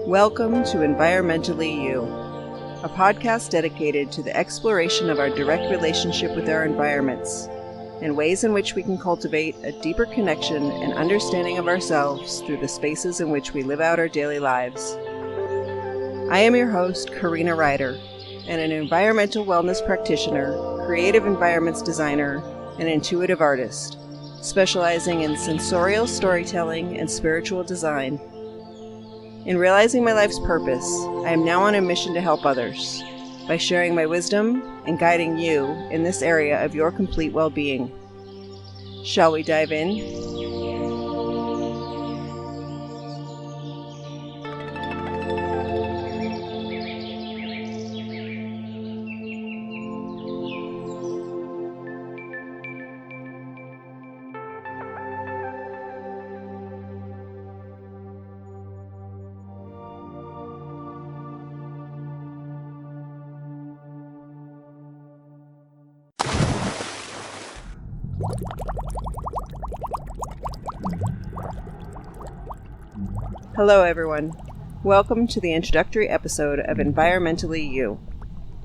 Welcome to Environmentally You, a podcast dedicated to the exploration of our direct relationship with our environments and ways in which we can cultivate a deeper connection and understanding of ourselves through the spaces in which we live out our daily lives. I am your host, Karina Ryder, and an environmental wellness practitioner, creative environments designer, and intuitive artist, specializing in sensorial storytelling and spiritual design. In realizing my life's purpose, I am now on a mission to help others by sharing my wisdom and guiding you in this area of your complete well-being. Shall we dive in? Hello everyone. Welcome to the introductory episode of Environmentally You.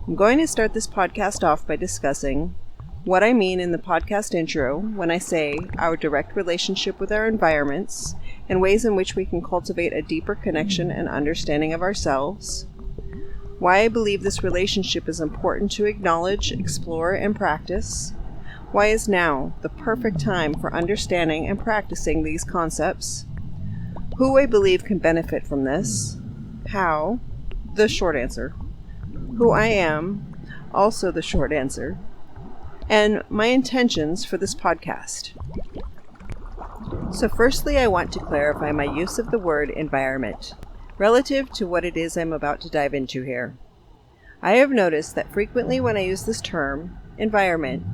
I'm going to start this podcast off by discussing what I mean in the podcast intro when I say our direct relationship with our environments and ways in which we can cultivate a deeper connection and understanding of ourselves, why I believe this relationship is important to acknowledge, explore, and practice, why is now the perfect time for understanding and practicing these concepts, who I believe can benefit from this, how, the short answer, who I am, also the short answer, and my intentions for this podcast. So firstly, I want to clarify my use of the word environment relative to what it is I'm about to dive into here. I have noticed that frequently when I use this term, environment,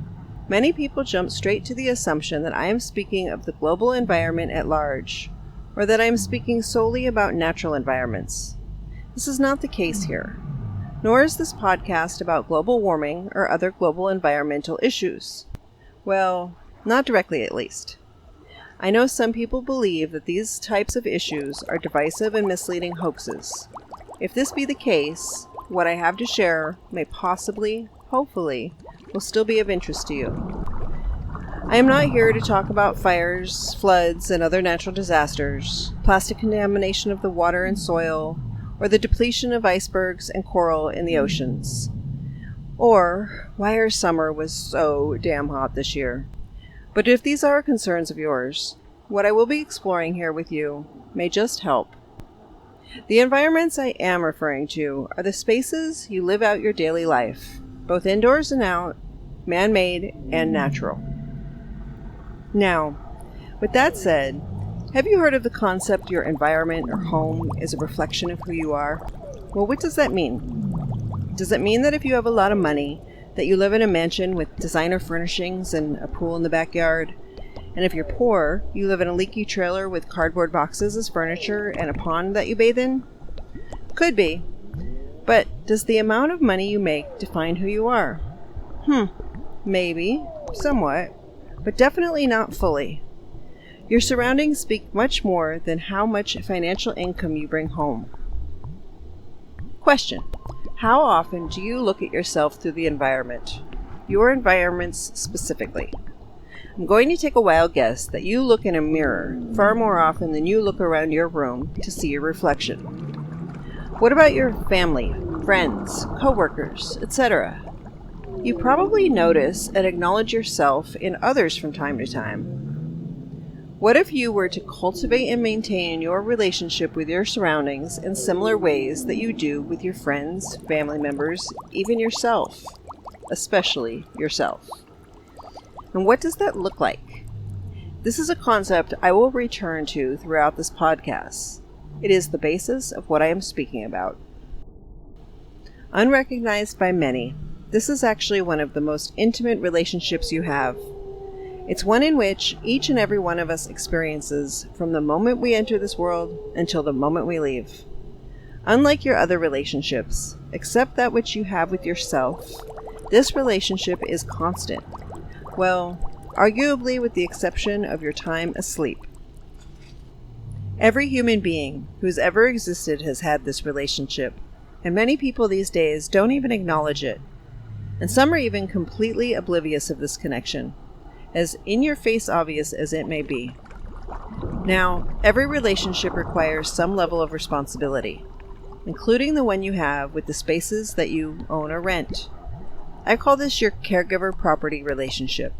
many people jump straight to the assumption that I am speaking of the global environment at large, or that I am speaking solely about natural environments. This is not the case here, nor is this podcast about global warming or other global environmental issues. Well, not directly at least. I know some people believe that these types of issues are divisive and misleading hoaxes. If this be the case, what I have to share may possibly, hopefully, will still be of interest to you. I am not here to talk about fires, floods, and other natural disasters, plastic contamination of the water and soil, or the depletion of icebergs and coral in the oceans, or why our summer was so damn hot this year. But if these are concerns of yours, what I will be exploring here with you may just help. The environments I am referring to are the spaces you live out your daily life, both indoors and out, man-made and natural. Now, with that said, have you heard of the concept your environment or home is a reflection of who you are? Well, what does that mean? Does it mean that if you have a lot of money, that you live in a mansion with designer furnishings and a pool in the backyard? And if you're poor, you live in a leaky trailer with cardboard boxes as furniture and a pond that you bathe in? Could be. But does the amount of money you make define who you are? Maybe, somewhat. But definitely not fully. Your surroundings speak much more than how much financial income you bring home. Question: how often do you look at yourself through the environment? Your environments specifically. I'm going to take a wild guess that you look in a mirror far more often than you look around your room to see your reflection. What about your family, friends, coworkers, etc.? You probably notice and acknowledge yourself in others from time to time. What if you were to cultivate and maintain your relationship with your surroundings in similar ways that you do with your friends, family members, even yourself, especially yourself? And what does that look like? This is a concept I will return to throughout this podcast. It is the basis of what I am speaking about. Unrecognized by many, this is actually one of the most intimate relationships you have. It's one in which each and every one of us experiences from the moment we enter this world until the moment we leave. Unlike your other relationships, except that which you have with yourself, this relationship is constant. Well, arguably with the exception of your time asleep. Every human being who's ever existed has had this relationship, and many people these days don't even acknowledge it. And some are even completely oblivious of this connection, as in-your-face obvious as it may be. Now, every relationship requires some level of responsibility, including the one you have with the spaces that you own or rent. I call this your caregiver-property relationship.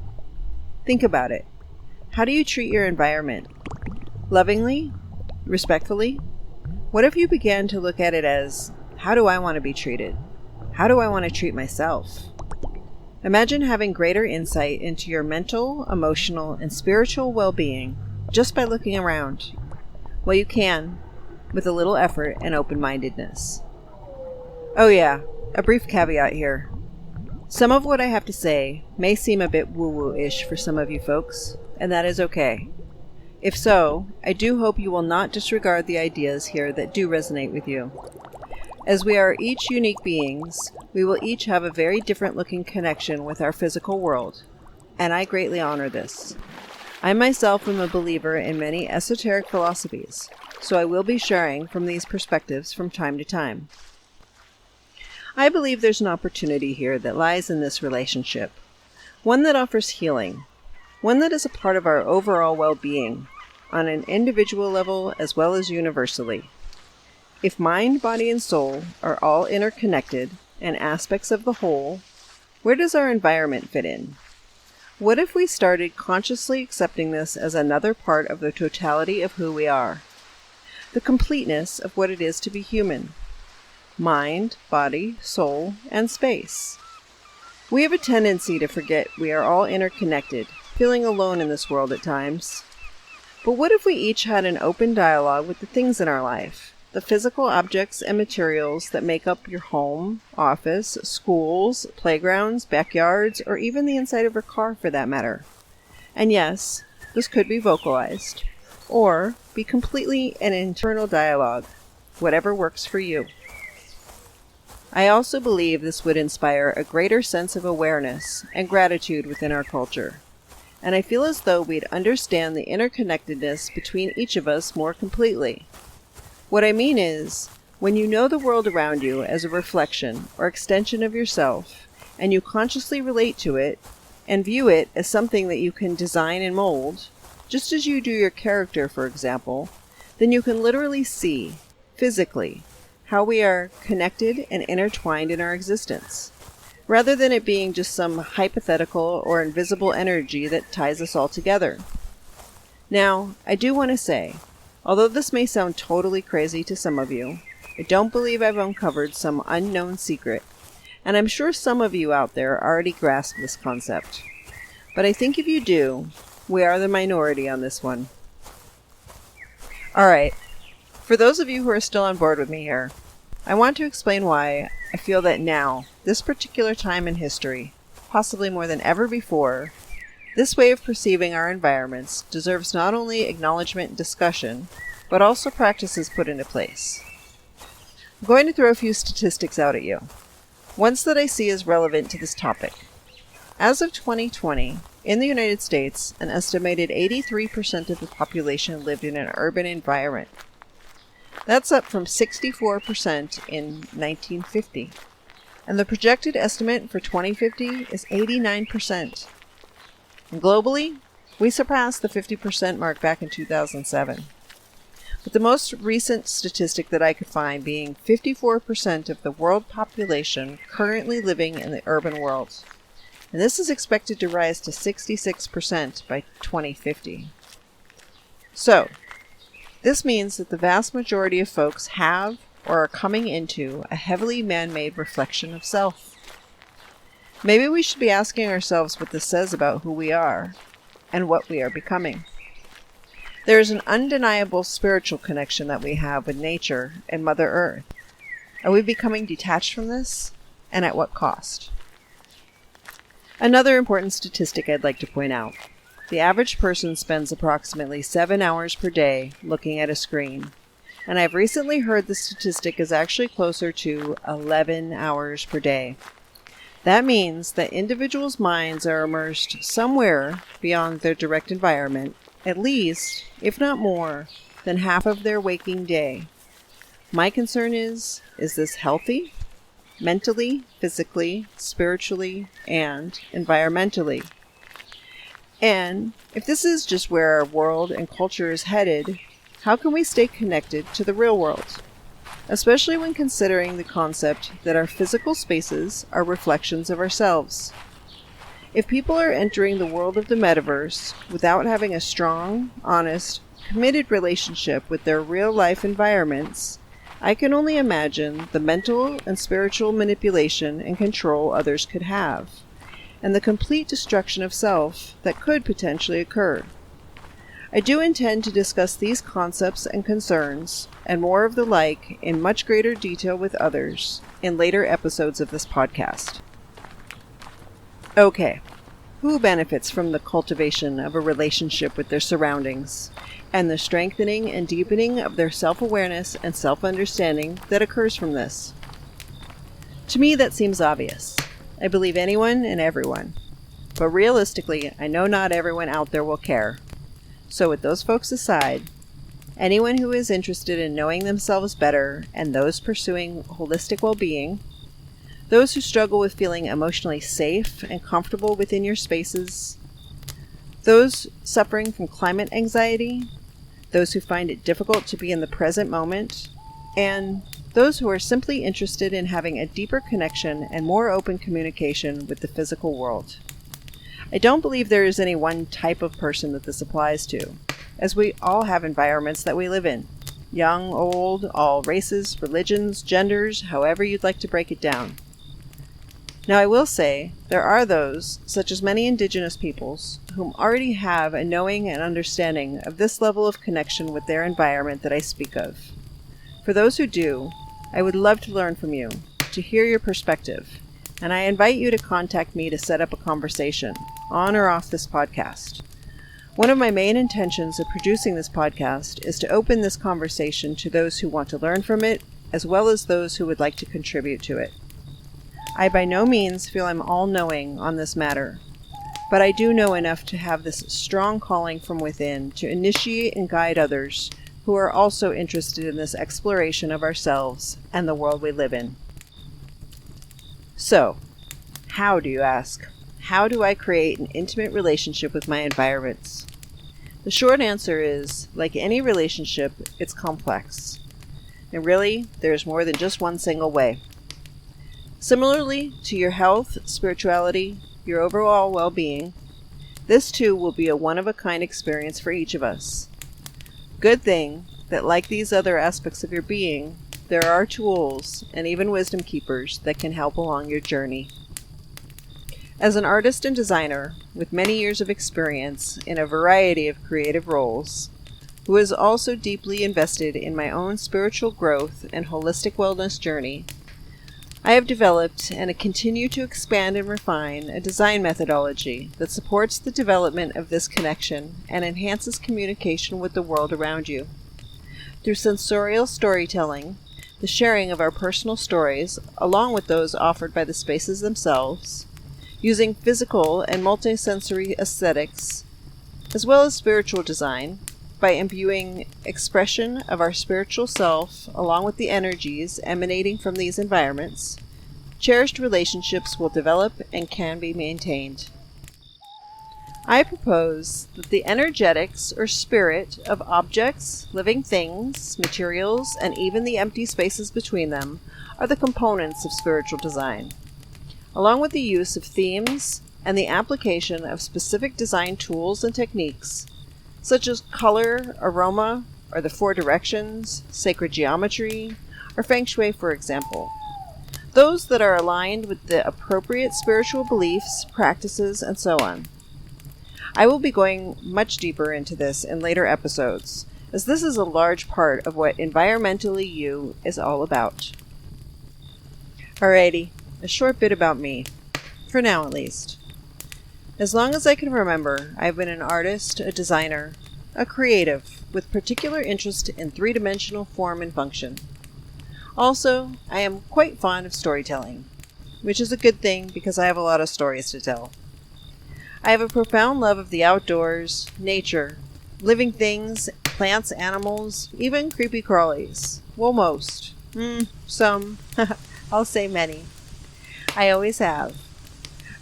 Think about it. How do you treat your environment? Lovingly? Respectfully? What if you began to look at it as, how do I want to be treated? How do I want to treat myself? Imagine having greater insight into your mental, emotional, and spiritual well-being just by looking around. Well, you can, with a little effort and open-mindedness. Oh yeah, a brief caveat here. Some of what I have to say may seem a bit woo-woo-ish for some of you folks, and that is okay. If so, I do hope you will not disregard the ideas here that do resonate with you. As we are each unique beings, we will each have a very different looking connection with our physical world, and I greatly honor this. I myself am a believer in many esoteric philosophies, so I will be sharing from these perspectives from time to time. I believe there's an opportunity here that lies in this relationship, one that offers healing, one that is a part of our overall well-being, on an individual level as well as universally. If mind, body, and soul are all interconnected and aspects of the whole, where does our environment fit in? What if we started consciously accepting this as another part of the totality of who we are? The completeness of what it is to be human. Mind, body, soul, and space. We have a tendency to forget we are all interconnected, feeling alone in this world at times. But what if we each had an open dialogue with the things in our life, the physical objects and materials that make up your home, office, schools, playgrounds, backyards, or even the inside of your car for that matter? And yes, this could be vocalized, or be completely an internal dialogue, whatever works for you. I also believe this would inspire a greater sense of awareness and gratitude within our culture. And I feel as though we'd understand the interconnectedness between each of us more completely. What I mean is, when you know the world around you as a reflection or extension of yourself, and you consciously relate to it and view it as something that you can design and mold, just as you do your character, for example, then you can literally see, physically, how we are connected and intertwined in our existence, rather than it being just some hypothetical or invisible energy that ties us all together. Now, I do want to say, although this may sound totally crazy to some of you, I don't believe I've uncovered some unknown secret, and I'm sure some of you out there already grasp this concept. But I think if you do, we are the minority on this one. Alright, for those of you who are still on board with me here, I want to explain why I feel that now, this particular time in history, possibly more than ever before, this way of perceiving our environments deserves not only acknowledgement and discussion, but also practices put into place. I'm going to throw a few statistics out at you, ones that I see as relevant to this topic. As of 2020, in the United States, an estimated 83% of the population lived in an urban environment. That's up from 64% in 1950. And the projected estimate for 2050 is 89%. And globally, we surpassed the 50% mark back in 2007. With the most recent statistic that I could find being 54% of the world population currently living in the urban world. And this is expected to rise to 66% by 2050. So, this means that the vast majority of folks have or are coming into a heavily man-made reflection of self. Maybe we should be asking ourselves what this says about who we are and what we are becoming. There is an undeniable spiritual connection that we have with nature and Mother Earth. Are we becoming detached from this? And at what cost? Another important statistic I'd like to point out. The average person spends approximately 7 hours per day looking at a screen. And I've recently heard the statistic is actually closer to 11 hours per day. That means that individuals' minds are immersed somewhere beyond their direct environment, at least, if not more, than half of their waking day. My concern is this healthy? Mentally, physically, spiritually, and environmentally. And if this is just where our world and culture is headed, how can we stay connected to the real world? Especially when considering the concept that our physical spaces are reflections of ourselves. If people are entering the world of the metaverse without having a strong, honest, committed relationship with their real-life environments, I can only imagine the mental and spiritual manipulation and control others could have, and the complete destruction of self that could potentially occur. I do intend to discuss these concepts and concerns, and more of the like, in much greater detail with others in later episodes of this podcast. Okay, who benefits from the cultivation of a relationship with their surroundings, and the strengthening and deepening of their self-awareness and self-understanding that occurs from this? To me, that seems obvious. I believe anyone and everyone. But realistically, I know not everyone out there will care. So with those folks aside, anyone who is interested in knowing themselves better and those pursuing holistic well-being, those who struggle with feeling emotionally safe and comfortable within your spaces, those suffering from climate anxiety, those who find it difficult to be in the present moment, and those who are simply interested in having a deeper connection and more open communication with the physical world. I don't believe there is any one type of person that this applies to, as we all have environments that we live in. Young, old, all races, religions, genders, however you'd like to break it down. Now I will say, there are those, such as many indigenous peoples, whom already have a knowing and understanding of this level of connection with their environment that I speak of. For those who do, I would love to learn from you, to hear your perspective, and I invite you to contact me to set up a conversation, on or off this podcast. One of my main intentions of producing this podcast is to open this conversation to those who want to learn from it, as well as those who would like to contribute to it. I by no means feel I'm all-knowing on this matter, but I do know enough to have this strong calling from within to initiate and guide others who are also interested in this exploration of ourselves and the world we live in. So, how do you ask? How do I create an intimate relationship with my environments? The short answer is, like any relationship, it's complex. And really, there's more than just one single way. Similarly to your health, spirituality, your overall well-being, this too will be a one-of-a-kind experience for each of us. Good thing that, like these other aspects of your being, there are tools and even wisdom keepers that can help along your journey. As an artist and designer with many years of experience in a variety of creative roles, who is also deeply invested in my own spiritual growth and holistic wellness journey, I have developed and continue to expand and refine a design methodology that supports the development of this connection and enhances communication with the world around you. Through sensorial storytelling, the sharing of our personal stories, along with those offered by the spaces themselves, using physical and multisensory aesthetics, as well as spiritual design, by imbuing expression of our spiritual self along with the energies emanating from these environments, cherished relationships will develop and can be maintained. I propose that the energetics or spirit of objects, living things, materials, and even the empty spaces between them are the components of spiritual design, along with the use of themes and the application of specific design tools and techniques, such as color, aroma, or the four directions, sacred geometry, or feng shui, for example. Those that are aligned with the appropriate spiritual beliefs, practices, and so on. I will be going much deeper into this in later episodes, as this is a large part of what Environmentally You is all about. Alrighty, a short bit about me, for now at least. As long as I can remember, I've been an artist, a designer, a creative, with particular interest in three-dimensional form and function. Also, I am quite fond of storytelling, which is a good thing because I have a lot of stories to tell. I have a profound love of the outdoors, nature, living things, plants, animals, even creepy crawlies. Well, most. Some. I'll say many. I always have.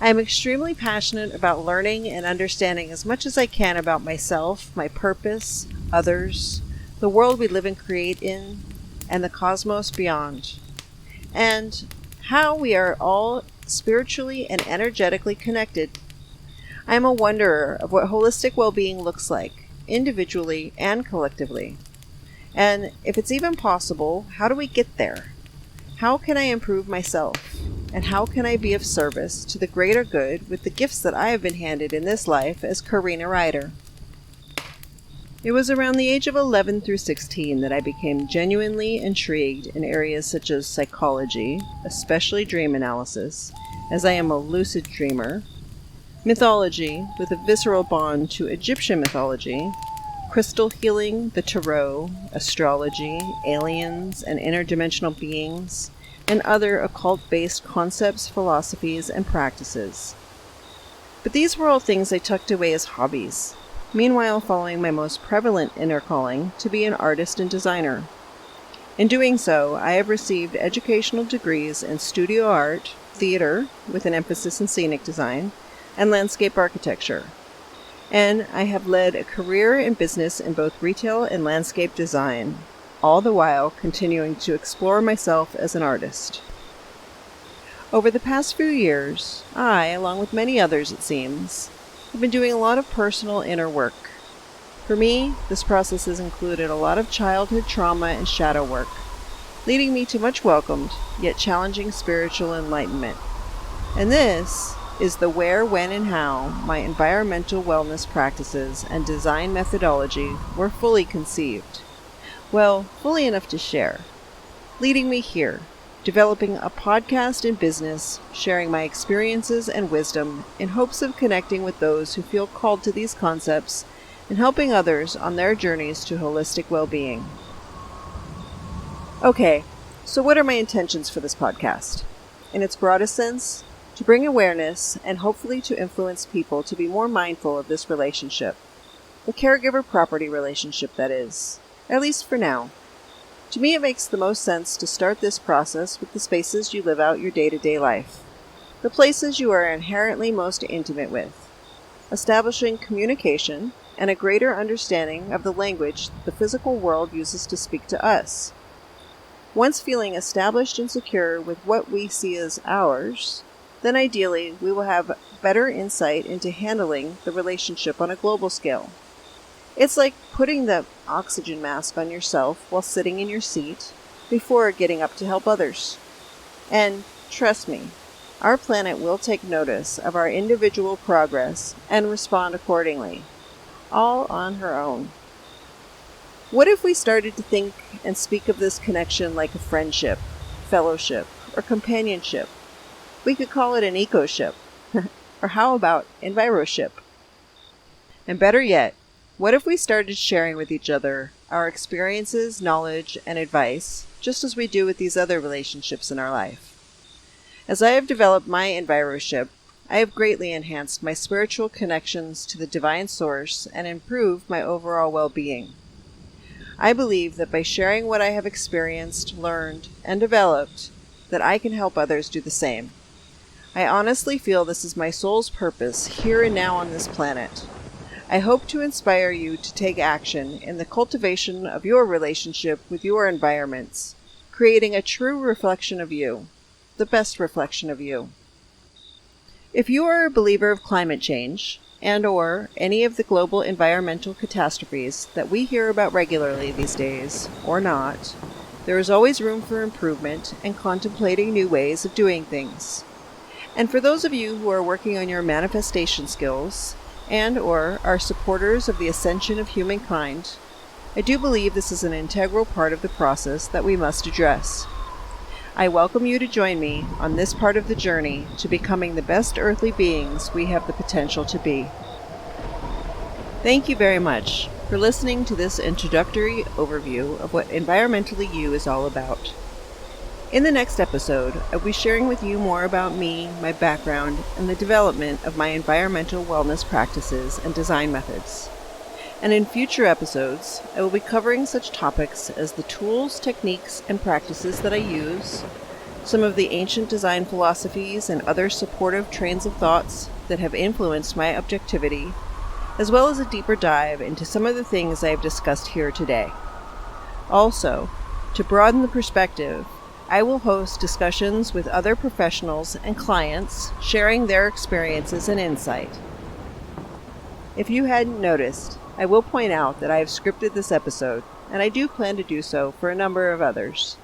I am extremely passionate about learning and understanding as much as I can about myself, my purpose, others, the world we live and create in, and the cosmos beyond, and how we are all spiritually and energetically connected. I am a wanderer of what holistic well-being looks like, individually and collectively. And if it's even possible, how do we get there? How can I improve myself? And how can I be of service to the greater good with the gifts that I have been handed in this life as Karina Ryder? It was around the age of 11 through 16 that I became genuinely intrigued in areas such as psychology, especially dream analysis, as I am a lucid dreamer, mythology with a visceral bond to Egyptian mythology, crystal healing, the tarot, astrology, aliens, and interdimensional beings, and other occult-based concepts, philosophies, and practices. But these were all things I tucked away as hobbies, meanwhile following my most prevalent inner calling to be an artist and designer. In doing so, I have received educational degrees in studio art, theater, with an emphasis in scenic design, and landscape architecture. And I have led a career in business in both retail and landscape design, all the while continuing to explore myself as an artist. Over the past few years, I, along with many others it seems, have been doing a lot of personal inner work. For me, this process has included a lot of childhood trauma and shadow work, leading me to much welcomed, yet challenging spiritual enlightenment. And this is the where, when, and how my environmental wellness practices and design methodology were fully conceived. Well, fully enough to share. Leading me here, developing a podcast in business, sharing my experiences and wisdom in hopes of connecting with those who feel called to these concepts and helping others on their journeys to holistic well-being. Okay, so what are my intentions for this podcast? In its broadest sense, to bring awareness and hopefully to influence people to be more mindful of this relationship, the caregiver-property relationship, that is, at least for now. To me, it makes the most sense to start this process with the spaces you live out your day-to-day life, the places you are inherently most intimate with, establishing communication and a greater understanding of the language the physical world uses to speak to us. Once feeling established and secure with what we see as ours, then ideally we will have better insight into handling the relationship on a global scale. It's like putting the oxygen mask on yourself while sitting in your seat before getting up to help others. And trust me, our planet will take notice of our individual progress and respond accordingly, all on her own. What if we started to think and speak of this connection like a friendship, fellowship, or companionship? We could call it an eco-ship. Or how about enviroship? And better yet, what if we started sharing with each other our experiences, knowledge, and advice, just as we do with these other relationships in our life? As I have developed my enviroship, I have greatly enhanced my spiritual connections to the divine source and improved my overall well-being. I believe that by sharing what I have experienced, learned, and developed, that I can help others do the same. I honestly feel this is my soul's purpose here and now on this planet. I hope to inspire you to take action in the cultivation of your relationship with your environments, creating a true reflection of you, the best reflection of you. If you are a believer of climate change, and/or any of the global environmental catastrophes that we hear about regularly these days, or not, there is always room for improvement and contemplating new ways of doing things. And for those of you who are working on your manifestation skills, and/or are supporters of the ascension of humankind, I do believe this is an integral part of the process that we must address. I welcome you to join me on this part of the journey to becoming the best earthly beings we have the potential to be. Thank you very much for listening to this introductory overview of what Environmentally You is all about. In the next episode, I'll be sharing with you more about me, my background, and the development of my environmental wellness practices and design methods. And in future episodes, I will be covering such topics as the tools, techniques, and practices that I use, some of the ancient design philosophies and other supportive trains of thoughts that have influenced my objectivity, as well as a deeper dive into some of the things I have discussed here today. Also, to broaden the perspective, I will host discussions with other professionals and clients sharing their experiences and insight. If you hadn't noticed, I will point out that I have scripted this episode, and I do plan to do so for a number of others.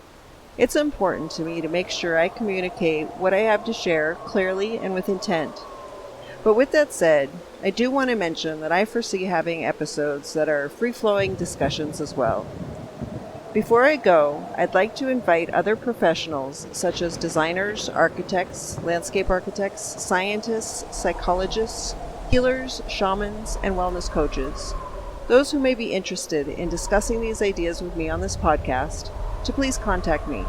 It's important to me to make sure I communicate what I have to share clearly and with intent. But with that said, I do want to mention that I foresee having episodes that are free-flowing discussions as well. Before I go, I'd like to invite other professionals such as designers, architects, landscape architects, scientists, psychologists, healers, shamans, and wellness coaches, those who may be interested in discussing these ideas with me on this podcast, to please contact me.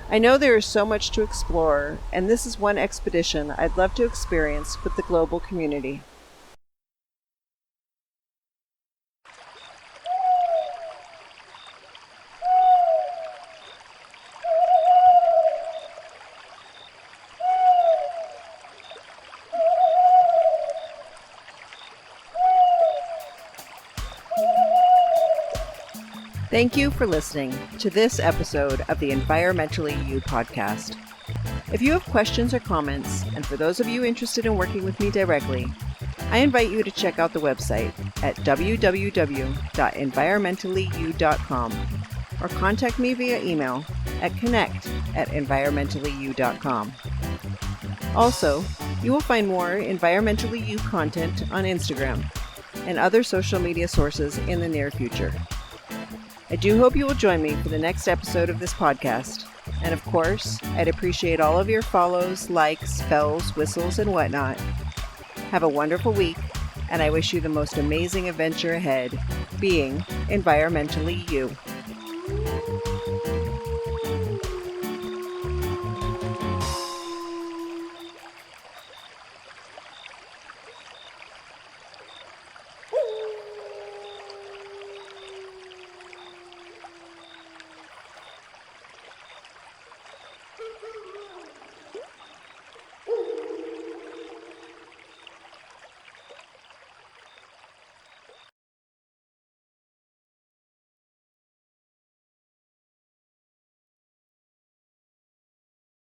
I know there is so much to explore, and this is one expedition I'd love to experience with the global community. Thank you for listening to this episode of the Environmentally You podcast. If you have questions or comments, and for those of you interested in working with me directly, I invite you to check out the website at www.environmentallyu.com or contact me via email at connect@environmentallyu.com. Also, you will find more Environmentally You content on Instagram and other social media sources in the near future. I do hope you will join me for the next episode of this podcast. And of course, I'd appreciate all of your follows, likes, bells, whistles, and whatnot. Have a wonderful week, and I wish you the most amazing adventure ahead, being environmentally you.